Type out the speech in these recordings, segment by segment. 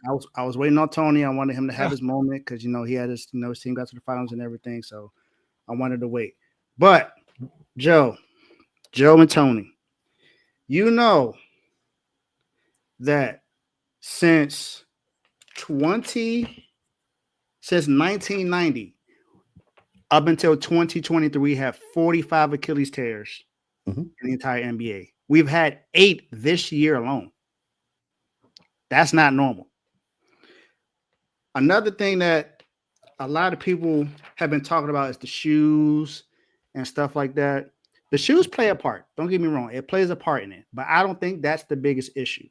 I was waiting on Tony. I wanted him to have his moment because he had his team got to the finals and everything. So I wanted to wait. But Joe and Tony, you know that since 1990 up until 2023, we have 45 Achilles tears in the entire NBA. We've had 8 this year alone. That's not normal. Another thing that a lot of people have been talking about is the shoes and stuff like that. The shoes play a part. Don't get me wrong. It plays a part in it. But I don't think that's the biggest issue.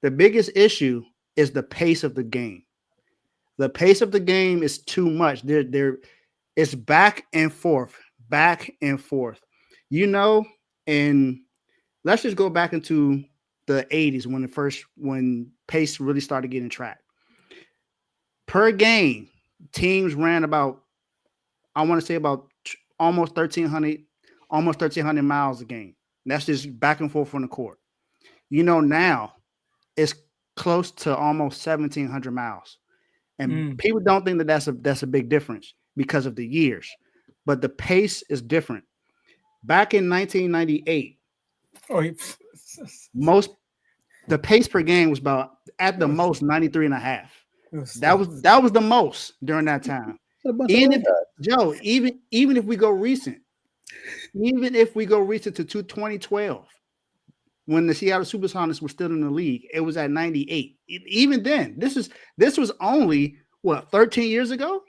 The biggest issue is the pace of the game. The pace of the game is too much. It's back and forth. And let's just go back into the 80s when pace really started getting tracked. Per game, teams ran about, I want to say about almost 1,300 miles a game. That's just back and forth on the court. Now it's close to almost 1,700 miles. And people don't think that that's a big difference because of the years. But the pace is different. Back in 1998, the pace per game was about at the most 93 and a half. That was the most during that time. Even if we go recent to 2012, when the Seattle Supersonics were still in the league, it was at 98. Even then, this was only 13 years ago.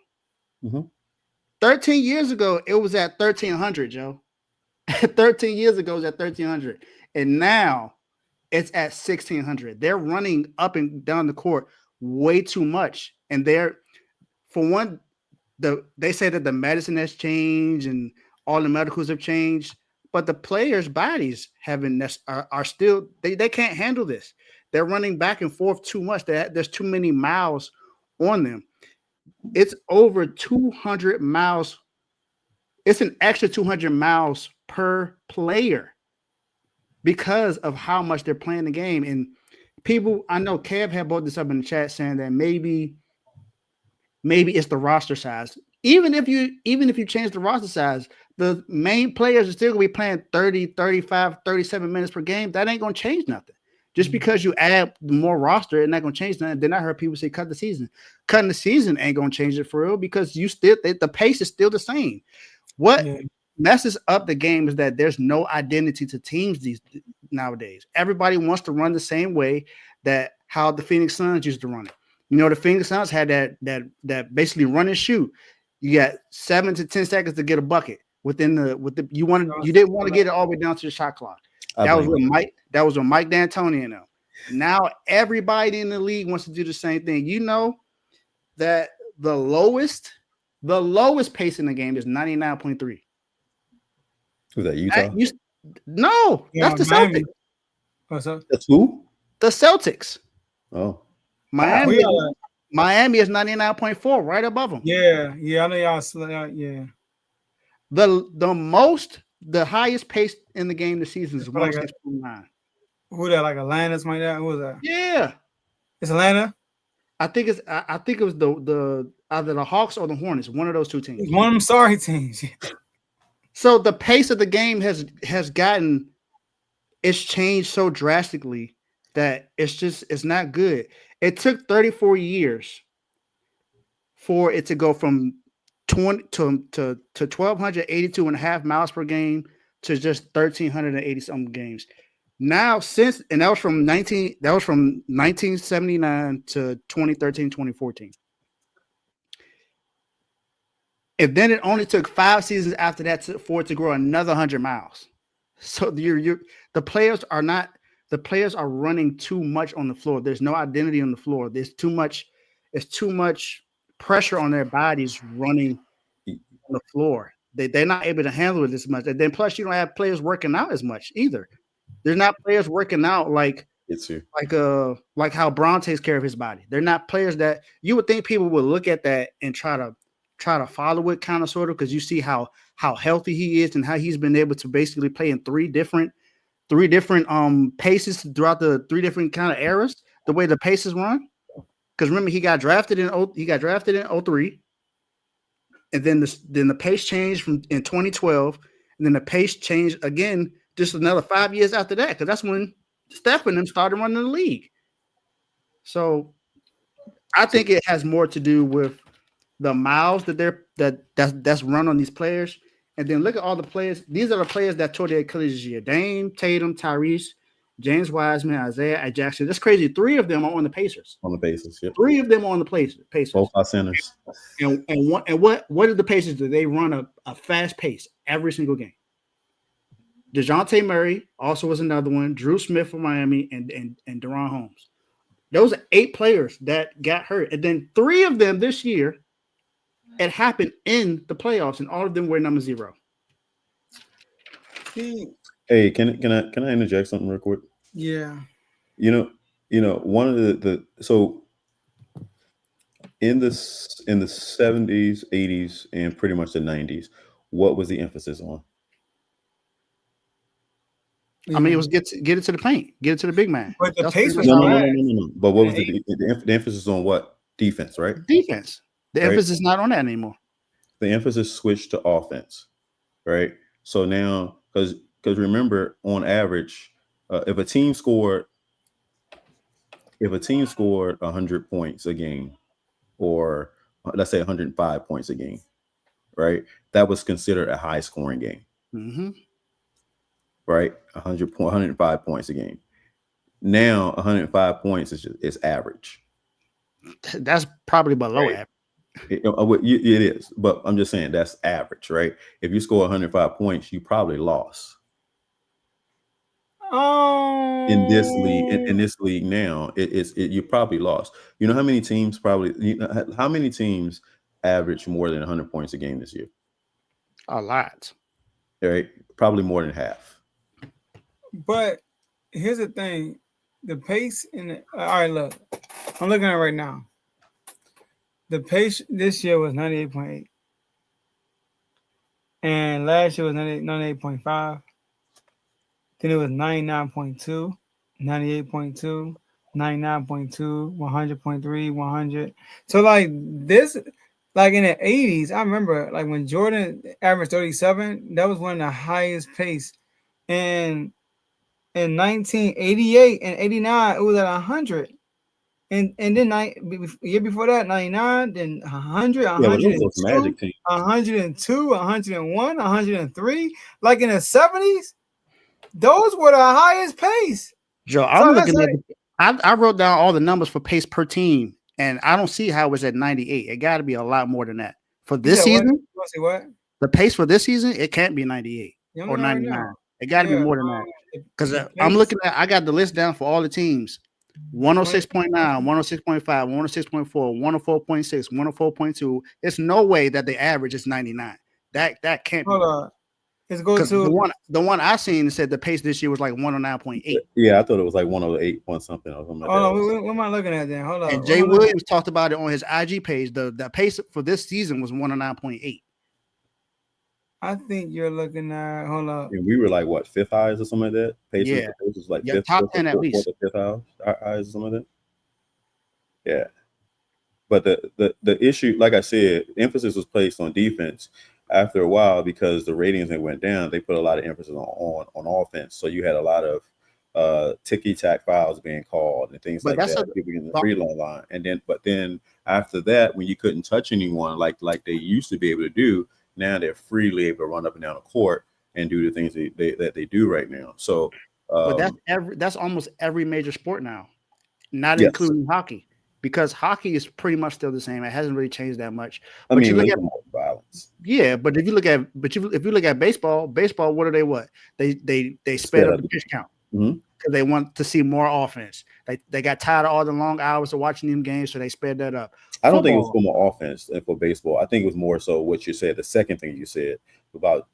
13 years ago, it was at 1,300, Joe. 13 years ago, it was at 1,300, and now it's at 1,600. They're running up and down the court way too much, and they say that the medicine has changed and all the medicals have changed, but the players' bodies are still they can't handle this. They're running back and forth too much. There's too many miles on them. It's over 200 miles. It's an extra 200 miles per player because of how much they're playing the game. And people, I know Kev had brought this up in the chat saying that maybe it's the roster size. Even if you change the roster size, the main players are still going to be playing 30, 35, 37 minutes per game. That ain't going to change nothing. Just because you add more roster, it's not going to change nothing. Then I heard people say cut the season. Cutting the season ain't going to change it for real because the pace is still the same. What messes up the game is that there's no identity to teams nowadays. Everybody wants to run the same way that how the Phoenix Suns used to run it. The Phoenix Suns had that basically run and shoot. You got 7 to 10 seconds to get a bucket you didn't want to get it all the way down to the shot clock. That was with Mike D'Antoni and them. Now everybody in the league wants to do the same thing. That the lowest pace in the game is 99.3. Who's that, Utah? No, that's the Celtics. What's up? That's who? The Celtics. Oh. Miami is 99.4, right above them. Yeah, I know y'all. Yeah. The highest pace in the game this season is 106.9. Who that? Like Atlanta's like that? Who was that? Yeah, it's Atlanta. I think it was the either the Hawks or the Hornets. One of those two teams. One of them sorry teams. So the pace of the game has changed so drastically that it's not good. It took 34 years for it to go from 20 to 1,282 and a half miles per game to just 1,380 something games. Now that was from 1979 to 2013, 2014. And then it only took 5 seasons after that for it to grow another 100 miles. So the players are running too much on the floor. There's no identity on the floor. It's too much pressure on their bodies running on the floor. They're not able to handle it as much. And then plus you don't have players working out as much either. There's not players working out like how Braun takes care of his body. They're not players that you would think people would look at that and try to follow it kind of sort of because you see how healthy he is and how he's been able to basically play in three different paces throughout the 3 different kind of eras, the way the paces run. Because remember, he got drafted in 03, and then the pace changed in 2012, and then the pace changed again just another 5 years after that, because that's when Steph and them started running the league. So I think it has more to do with the miles that's run on these players. And then look at all the players. These are the players that tore their Achilles this year: Dame, Tatum, Tyrese, James Wiseman, Isaiah Jackson. That's crazy. 3 of them are on the Pacers. On the Pacers, yep. 3 of them are on the Pacers. Both our centers. And what did the Pacers do? They run a fast pace every single game. DeJounte Murray also was another one. Drew Smith from Miami and Deron Holmes. Those are 8 players that got hurt. And then 3 of them this year, it happened in the playoffs, and all of them were number 0. Hey, can I interject something real quick? Yeah. You know, one of the so in the 70s, 80s, and pretty much the 90s, what was the emphasis on? I mean, it was get it to the paint, get it to the big man. But the That's pace was no. But what was the emphasis on? What? Defense, right? Defense. The Right. emphasis is not on that anymore. The emphasis switched to offense, right? So now, because remember, on average, if a team scored 100 points a game, or let's say 105 points a game, right? That was considered a high scoring game, Mm-hmm. right? 105 points a game. Now 105 points is average. That's probably below Right. average. It is, but I'm just saying that's average, right? If you score 105 points, you probably lost. In this league now, you probably lost. You know how many teams how many teams average more than 100 points a game this year? A lot. Right? Probably more than half. But here's the thing: the pace all right, look, I'm looking at it right now. The pace this year was 98.8, and last year was 98.5. Then it was 99.2, 98.2, 99.2, 100.3, 100. So like this, like in the 80s, I remember like when Jordan averaged 37, that was one of the highest pace. And in 1988 and 89, it was at 100. And then year before that, 99, then 100, Yeah, but those was 102, Magic teams. 102, 101, 103. Like in the 70s, those were the highest pace. Joe, I'm looking at I wrote down all the numbers for pace per team, and I don't see how it's at 98. It got to be a lot more than that. For this season, what? The pace for this season, it can't be 98 or 99. It got to be more than that. Because I'm looking at, I got the list down for all the teams. 106.9, 106.5, 106.4, 104.6, 104.2. It's no way that the average is 99. That can't be. Hold on. Let's go to the one I seen said the pace this year was like 109.8. Yeah, I thought it was like 108 point something or something like that. Hold on, what am I looking at then? Hold on. And Jay Williams talked about it on his IG page. The pace for this season was 109.8. I think you're looking at, hold up. And we were like what, 5th highs or something like that? Pace was like top 10 at least. 5th highs or something like that. Yeah. But the issue, like I said, emphasis was placed on defense after a while because the ratings that went down. They put a lot of emphasis on offense. So you had a lot of ticky-tack fouls being called and things like that. People in the free line. But then after that, when you couldn't touch anyone like they used to be able to do, now they're freely able to run up and down the court and do the things that they do right now. So, but that's almost every major sport now, not including hockey, because hockey is pretty much still the same. It hasn't really changed that much. I mean, you look at violence. Yeah, but if you look at baseball, what do they sped up the pitch count because they want to see more offense. They got tired of all the long hours of watching them games, so they sped that up. I don't think it was for more offense and for baseball. I think it was more so what you said, the second thing you said about,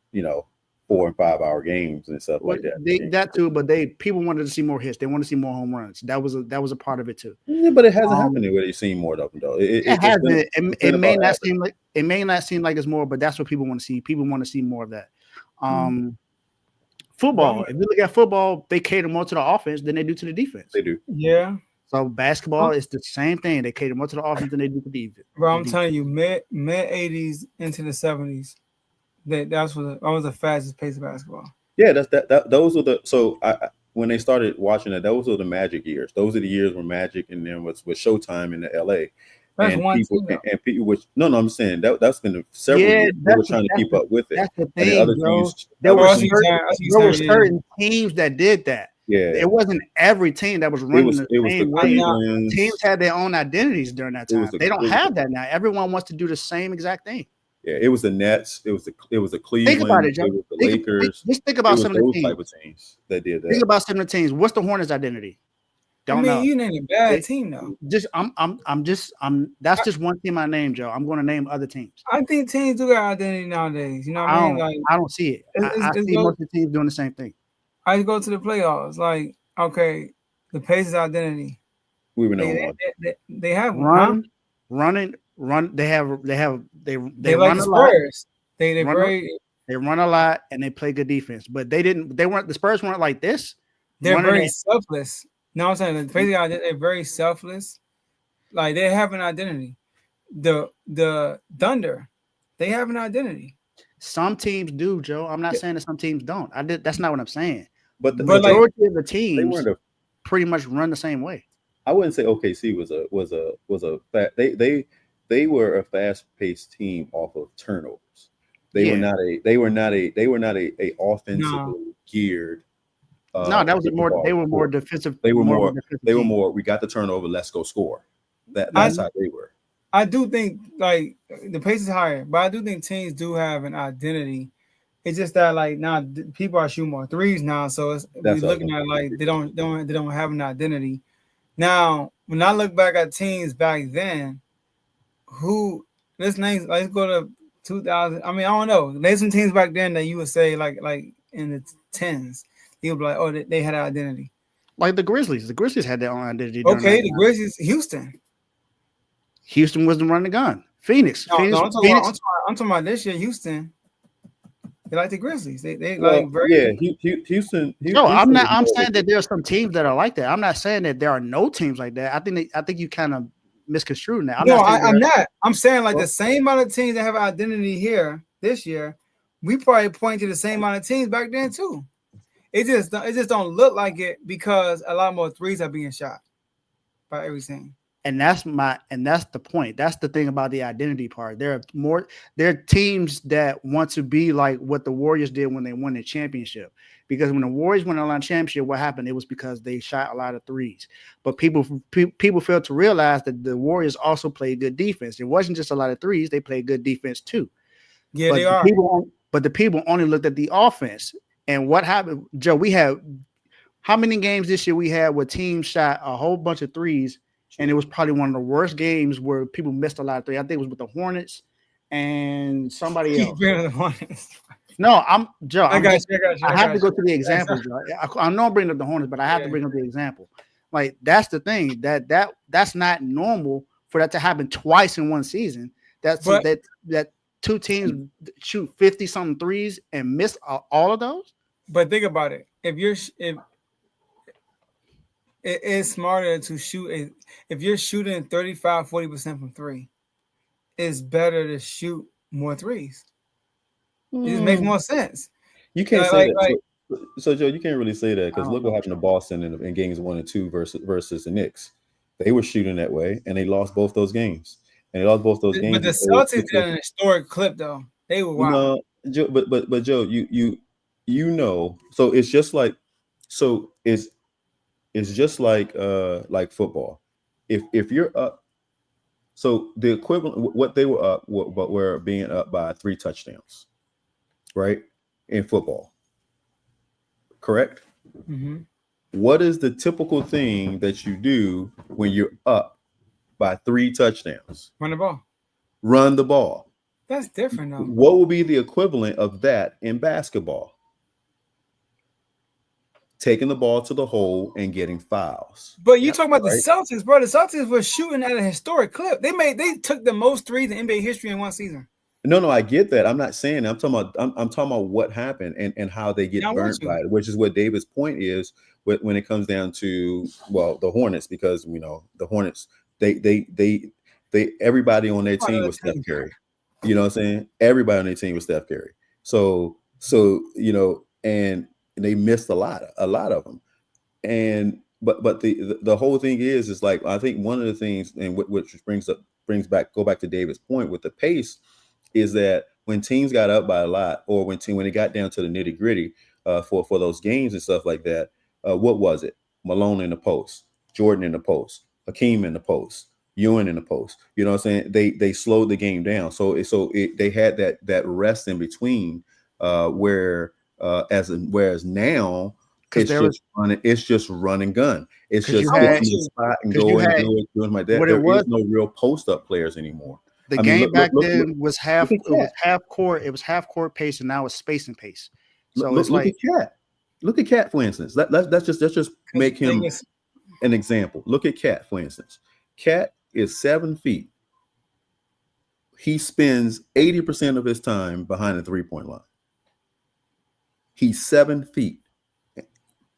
4 and 5 hour games and stuff like that. That too, but people wanted to see more hits. They want to see more home runs. That was a part of it too. Yeah, but it hasn't happened where you've seen more of them though. It hasn't. It may not seem like it's more, but that's what people want to see. People want to see more of that. Football. If you look at football, they cater more to the offense than they do to the defense. They do. Yeah. So basketball is the same thing. They cater more to the offense than they do to the defense. Bro, I'm telling you, mid 80s into the 70s, that was the fastest pace of basketball. Yeah, those are the when they started watching that, those are the Magic years. Those are the years where Magic and then with Showtime in the LA. That's And one people team, and people, which I'm saying that's been several Yeah, years. They were trying to keep up with it. That's the And then thing, other bro. teams, There were saying, certain teams that did that. Yeah, it wasn't every team that was running the same way. Clevelands. Teams had their own identities during that time. They don't have that now. Everyone wants to do the same exact thing. Yeah, it was the Nets. It was the Cleveland. Think about it, Joe. It was the Lakers. Just think about some of the teams. Type of teams that did that. Think about some of the teams. What's the Hornets' identity? Don't know. You named a bad team though. That's just one team I named, Joe. I'm going to name other teams. I think teams do got identity nowadays. You know what I mean? Like, I don't see it. I see most of the teams doing the same thing. I go to the playoffs. Like, okay, the Pacers' identity. We were number one. They have run. They like run the a lot. Spurs. They run a lot and they play good defense. But the Spurs weren't like this. They're very selfless. No, I'm saying the crazy guy, they're very selfless. Like they have an identity. The Thunder, they have an identity. Some teams do, Joe. I'm not saying that some teams don't. That's not what I'm saying. But the majority of the teams pretty much run the same way. I wouldn't say OKC they were a fast-paced team off of turnovers. They were not a offensively geared. No, that was more. They were more defensive. They were more. We got the turnover. Let's go score. That's how they were. I do think like the pace is higher, but I do think teams do have an identity. It's just that like now people are shooting more threes now, so we're looking at like they don't have an identity. Now, when I look back at teams back then, let's go to 2000. I mean, I don't know. There's some teams back then that you would say like in the 10s. You'll be like, oh, they had an identity. Like the Grizzlies. The Grizzlies had their own identity. Okay, the Grizzlies, Houston. Houston wasn't running the gun. Phoenix. I'm talking about this year, Houston. They like the Grizzlies. Houston. No, I'm saying that there are some teams that are like that. I'm not saying that there are no teams like that. I think you kind of misconstrued that. I'm not. I'm saying like the same amount of teams that have identity here this year, we probably point to the same amount of teams back then too. It just don't look like it because a lot more threes are being shot by every team. And that's the point. That's the thing about the identity part. There are teams that want to be like what the Warriors did when they won the championship. Because when the Warriors won the championship, what happened? It was because they shot a lot of threes. But people failed to realize that the Warriors also played good defense. It wasn't just a lot of threes; they played good defense too. Yeah, but they are. But the people only looked at the offense. And what happened, Joe? We had how many games this year we had where teams shot a whole bunch of threes, and it was probably one of the worst games where people missed a lot of threes. I think it was with the Hornets and somebody else. No, I'm Joe. I have to go to the example, Joe. I know I'm bringing up the Hornets, but I have to bring up the example. Like that's the thing that's not normal for that to happen twice in one season. That two teams shoot 50-something threes and miss all of those. But think about it. If it is smarter to shoot if you're shooting 35-40% from three, it's better to shoot more threes. It just makes more sense. You can't say that. So Joe, you can't really say that because look what happened to Boston in games 1 and 2 versus the Knicks. They were shooting that way and they lost both those games. And they lost both those games. But the Celtics did an historic clip though. They were wild. Joe, but Joe, you know, so it's just like like football. If you're up, so the equivalent what they were up, but we're being up by 3 touchdowns, right? In football, correct? Mm-hmm. What is the typical thing that you do when you're up by 3 touchdowns? Run the ball. That's different though. What would be the equivalent of that in basketball? Taking the ball to the hole and getting fouls. But you talking about the Celtics, bro. The Celtics were shooting at a historic clip. They took the most threes in NBA history in one season. No, I get that. I'm not saying that. I'm talking about what happened and how they get burnt by it, which is what David's point is when it comes down to the Hornets, because the Hornets they everybody on their team was Steph Curry. You know what I'm saying? Everybody on their team was Steph Curry. So and they missed a lot of them. And but the whole thing is like, I think one of the things, and which go back to David's point with the pace, is that when teams got up by a lot, or when it got down to the nitty gritty for those games and stuff like that, what was it? Malone in the post, Jordan in the post, Hakeem in the post, Ewing in the post. You know what I'm saying? They slowed the game down, so they had that rest in between, whereas now it's just run and gun. It's just get to the spot and go and do it, doing like that. There is no real post up players anymore. The game back then was half court. It was half court pace, and now it's space and pace. So look at Cat. Look at Cat, for instance. Let's just make him an example. Look at Cat, for instance. Cat is 7 feet. He spends 80% of his time behind the 3-point line. He's 7 feet.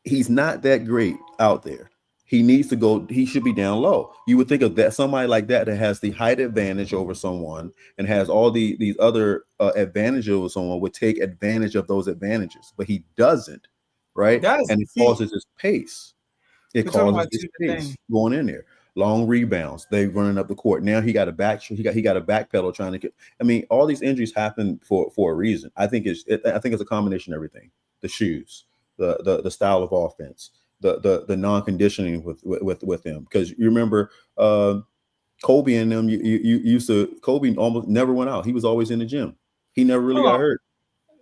He's not that great out there. He needs to go. He should be down low. You would think of that, somebody like that has the height advantage over someone and has all these other advantages over someone, would take advantage of those advantages, but he doesn't, right? And it causes his pace. It causes his pace going in there. Long rebounds. They running up the court. Now he got a backpedal trying to get. I mean, all these injuries happen for a reason. I think it's a combination of everything. The shoes, the style of offense, the non-conditioning with them. Because you remember Kobe and them, you used to, Kobe almost never went out. He was always in the gym. He never really got hurt.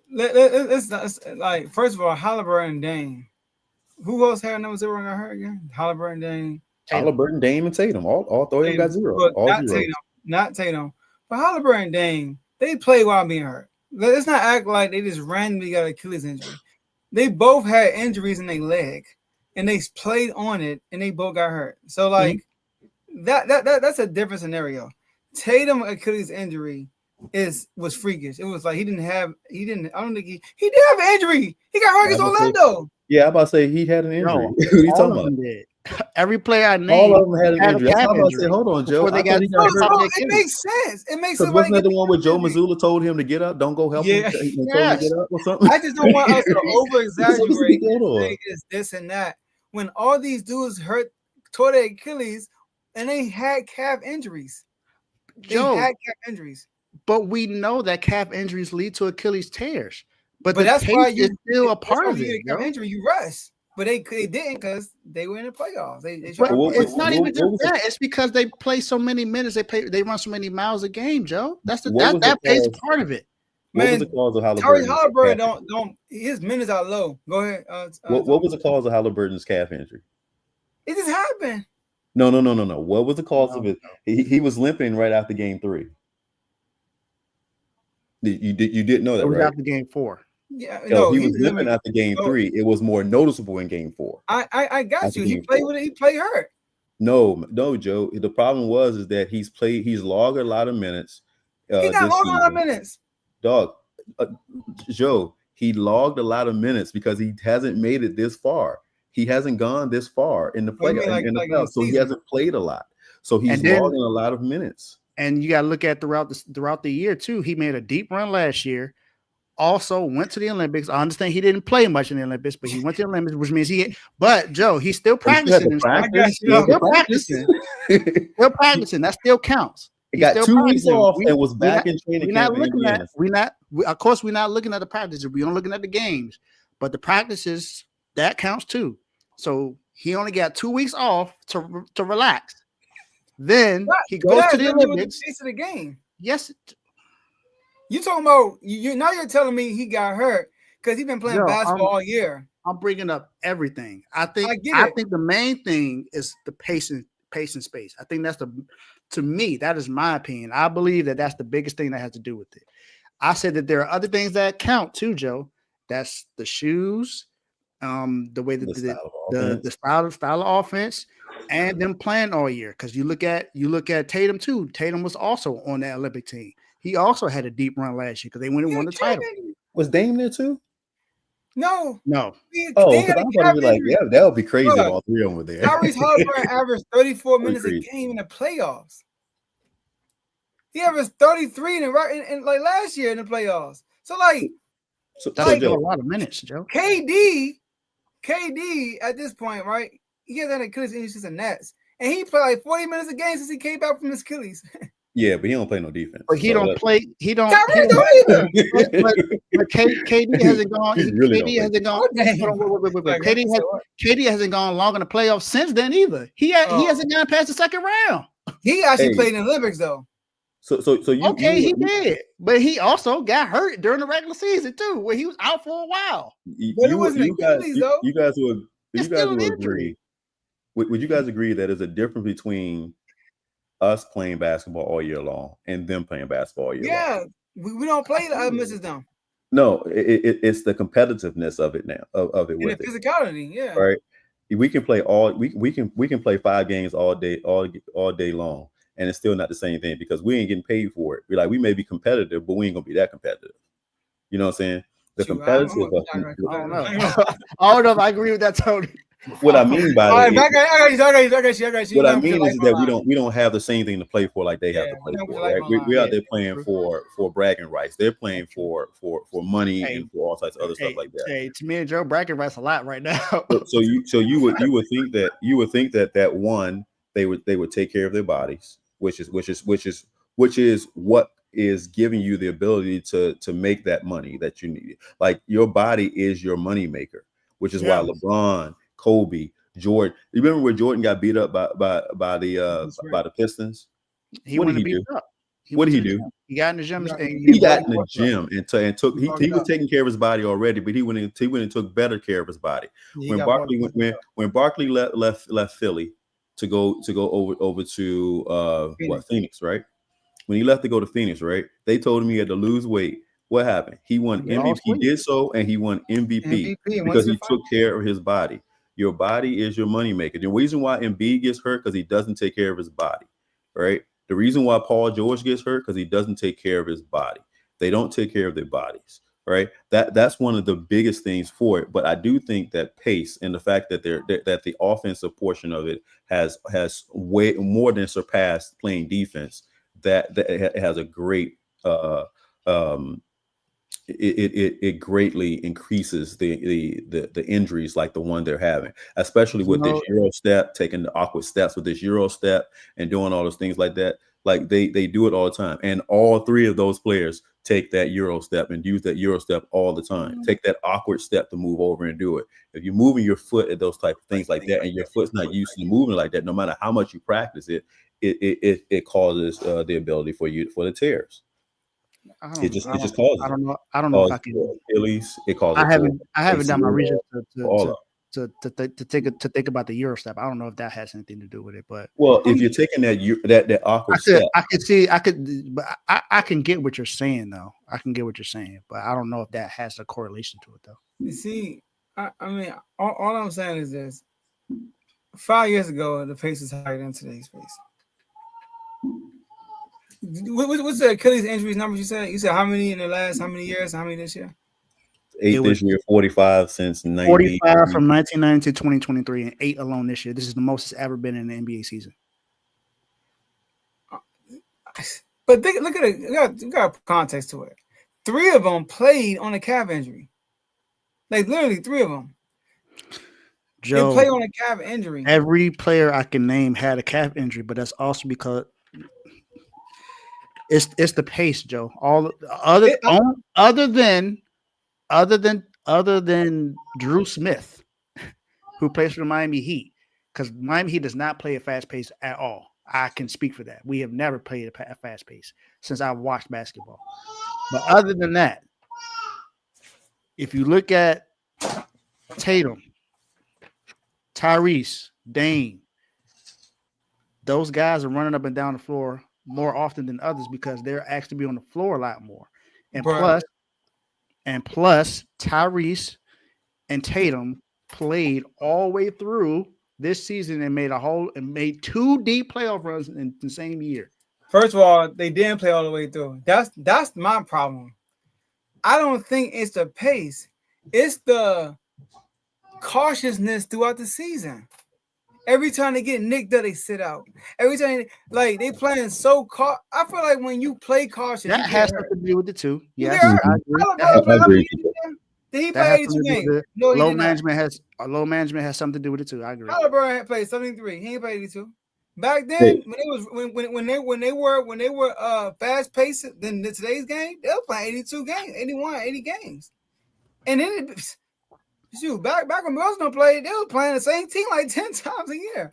It's like, first of all, Halliburton and Dame. Who else had number 0 and got hurt again? Halliburton, Dame. Halliburton, Dame, and Tatum. All three of them got 0. Not Tatum. But Halliburton and Dame, they played while being hurt. Let's not act like they just randomly got an Achilles injury. They both had injuries in their leg, and they played on it, and they both got hurt. So like that's a different scenario. Tatum Achilles injury was freakish. It was like I don't think he did have an injury. He got hurt against Orlando. I'm about to say he had an injury. No, what are you talking about? Every player I named, all of them had an injury. I'm about to say, hold on, Joe. It makes sense. It makes sense. Wasn't that the one where Joe Mazzulla told him to get up? Don't go help him. Told him to get up or something. I just don't want us to over-exaggerate this and that. When all these dudes tore their Achilles, and they had calf injuries. But we know that calf injuries lead to Achilles tears. But that's why you're still a part of it. Calf injury, you rest. But they didn't, because they were in the playoffs. It's not even just that. It's because they play so many minutes. They run so many miles a game, Joe. That plays part of it. What was the cause of Halliburton? Halliburton don't his minutes are low. Go ahead. What was the cause of Halliburton's calf injury? It just happened. No. What was the cause of it? He was limping right after game 3. You didn't know that, right? After game 4. Yeah, he was limping after game 3. It was more noticeable in game 4. I got you. He played with it. He played hurt. No, Joe. The problem is that he's logged a lot of minutes. He's not logged a lot of minutes. Dog, Joe, he logged a lot of minutes because he hasn't made it this far. He hasn't gone this far in the playoffs, so he hasn't played a lot. So he's logging a lot of minutes. And you got to look at throughout the year too. He made a deep run last year. Also went to the Olympics. I understand he didn't play much in the Olympics, but he went to the Olympics, which means but Joe, he's still practicing. Still practicing. That still counts. He got 2 weeks off and was back in training camp. Of course, we're not looking at the practices. We're only looking at the games, but the practices, that counts too. So he only got 2 weeks off to relax. Then he goes to the Olympics. The pace of the game. Yes. You talking about now? You're telling me he got hurt because he's been playing basketball all year. I'm bringing up everything. I think the main thing is the pace and space. I think to me, that is my opinion. I believe that that's the biggest thing that has to do with it. I said that there are other things that count too, Joe. That's the shoes, the way that the style of offense, and them playing all year. Because you look at Tatum too. Tatum was also on that Olympic team. He also had a deep run last year because they won the title. Was Dame there too? No. Oh, They because had a I'm about to calf be like, injury. yeah, that would be crazy if Bruh, all three of them were there. Tyrese Halliburton averaged 34 Pretty minutes a crazy. game in the playoffs. He averaged 33 in like last year in the playoffs. So like, That's like still a Joe, lot of minutes, Joe. KD at this point, right? He has had Achilles injury since the Nets, and he played like 40 minutes a game since he came back from his Achilles. yeah, but he don't play no defense. But he So don't play. He don't. Tyrese don't either. But KD hasn't gone. He really don't KD play. hasn't gone. Oh, dang. Hold on, wait. Like, KD hasn't gone long in the playoffs since then either. He hasn't gone past the second round. He actually Hey. played in the Olympics though. So you He did, but he also got hurt during the regular season too, where he was out for a while. But it wasn't Achilles though. you guys would It's you guys still an would injury. agree? Would you guys agree that there's a difference between us playing basketball all year long and them playing basketball all year long? Yeah, we don't play the other misses down. No, it's the competitiveness of it now of it And with the it. physicality, yeah. Right. We can play we can play 5 games all day long, and it's still not the same thing because we ain't getting paid for it. We may be competitive, but we ain't gonna be that competitive. You know what I'm saying? The competitive. I don't know. I don't know if I agree with that, Tony. What I mean by I that, got you. what I mean is that we don't have the same thing to play for like they have to play for. Right? We're out there playing for bragging rights. They're playing for money and for all types of other stuff like that. Hey, to me and Joe, bragging rights a lot right now. So you would think that one they would take care of their bodies, which is what is giving you the ability to make that money that you need. Like your body is your money maker, which is why LeBron, Kobe, Jordan. You remember where Jordan got beat up by the Pistons? What did he do? What did he do? He got in the gym. He got in the gym and took. He was taking care of his body already, but he went and took better care of his body. When Barkley left Philly to go over to Phoenix, right? When he left to go to Phoenix, right? They told him he had to lose weight. What happened? He won MVP. He did so, and he won MVP because he took care of his body. Your body is your moneymaker. The reason why Embiid gets hurt because he doesn't take care of his body, right? The reason why Paul George gets hurt because he doesn't take care of his body. They don't take care of their bodies, right? That's one of the biggest things for it. But I do think that pace and the fact that that the offensive portion of it has way more than surpassed playing defense. That it has a great it greatly increases the injuries like the one they're having, especially with this Euro step, taking the awkward steps with this Euro step and doing all those things like that. Like they do it all the time, and all 3 of those players take that Euro step and use that Euro step all the time. Take that awkward step to move over and do it. If you're moving your foot at those type of things like that, and your foot's not used to moving like that, no matter how much you practice it, it causes the ability for the tears. It just causes. I don't know if I can. Achilles. It causes. I haven't done my research to think about the Euro step. I don't know if that has anything to do with it, but if you're taking that awkward step, I can get what you're saying though. I can get what you're saying, but I don't know if that has a correlation to it though. You see, I mean, all I'm saying is this: 5 years ago, the pace is higher than today's pace. What's the Achilles injuries numbers you said? You said how many in the last how many years? How many this year? 8 this year, 45 since 90. 45 from 1990 to 2023, and 8 alone this year. This is the most it's ever been in the NBA season. But look at it. We got context to it. 3 of them played on a calf injury. Like literally 3 of them. Joe, they play on a calf injury. Every player I can name had a calf injury, but that's also because it's the pace, Joe. Other than Drew Smith, who plays for the Miami Heat, because Miami Heat does not play a fast pace at all. I can speak for that. We have never played a fast pace since I've watched basketball. But other than that, if you look at Tatum, Tyrese, Dame, those guys are running up and down the floor more often than others because they're actually be on the floor a lot more. And plus, Tyrese and Tatum played all the way through this season and made 2 deep playoff runs in the same year. First of all, they didn't play all the way through. That's my problem. I don't think it's the pace. It's the cautiousness throughout the season. Every time they get nicked up, they sit out. Every time, like they playing so I feel like when you play cautious, you That get has hurt. something to do with it too. You Yes, get hurt. I agree. That How has I many agree. games did he that play? has 82 something to do games. with it. No, he Low did not. management has something to do with it too. I agree. Halliburton played 73. He ain't played 82. Back then, Hey, when they were fast paced than today's game, they were playing 82 games, 81, 80 games. And then back when Mills don't play, they were playing the same team like 10 times a year.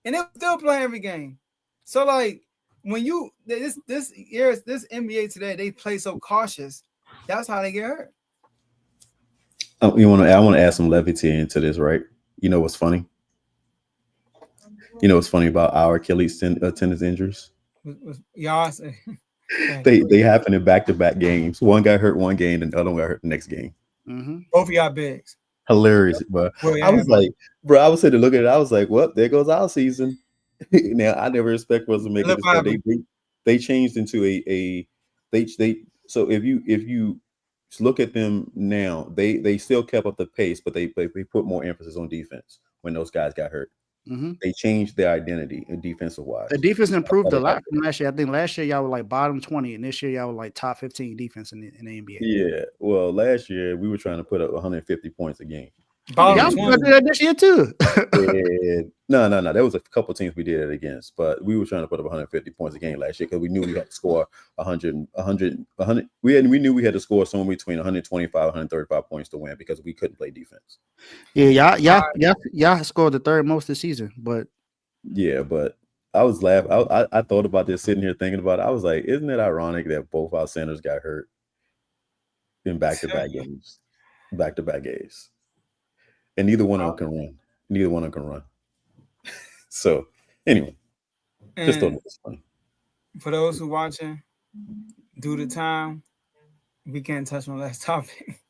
And they were still playing every game. So like when you this NBA today, they play so cautious. That's how they get hurt. I want to add some levity into this, right? You know what's funny? You know what's funny about our Achilles tendon injuries? Y'all They happen in back-to-back games. One got hurt one game, and the other one got hurt the next game. Mm-hmm. Both of y'all bigs. Hilarious, but I was like, bro, I was sitting there looking at it. I was like, well, there goes our season. Now I never expect us to make it this far. They changed into they so if you look at them now, they still kept up the pace, but they put more emphasis on defense when those guys got hurt. Mm-hmm. They changed their identity in defensive wise. The defense improved a lot from last year. I think last year y'all were like bottom 20, and this year y'all were like top 15 defense in the NBA. Yeah, well, last year we were trying to put up 150 points a game. Y'all gonna do that this year too. No. There was a couple teams we did it against, but we were trying to put up 150 points a game last year because we knew we had to score 100. We knew we had to score somewhere between 125, 135 points to win because we couldn't play defense. Yeah, y'all scored the third most this season, but yeah, but I was laughing. I thought about this sitting here thinking about it. I was like, isn't it ironic that both our centers got hurt in back-to-back games, and neither one of them can run. So anyway, just thought it was funny. For those who watching, due to time, we can't touch on that topic.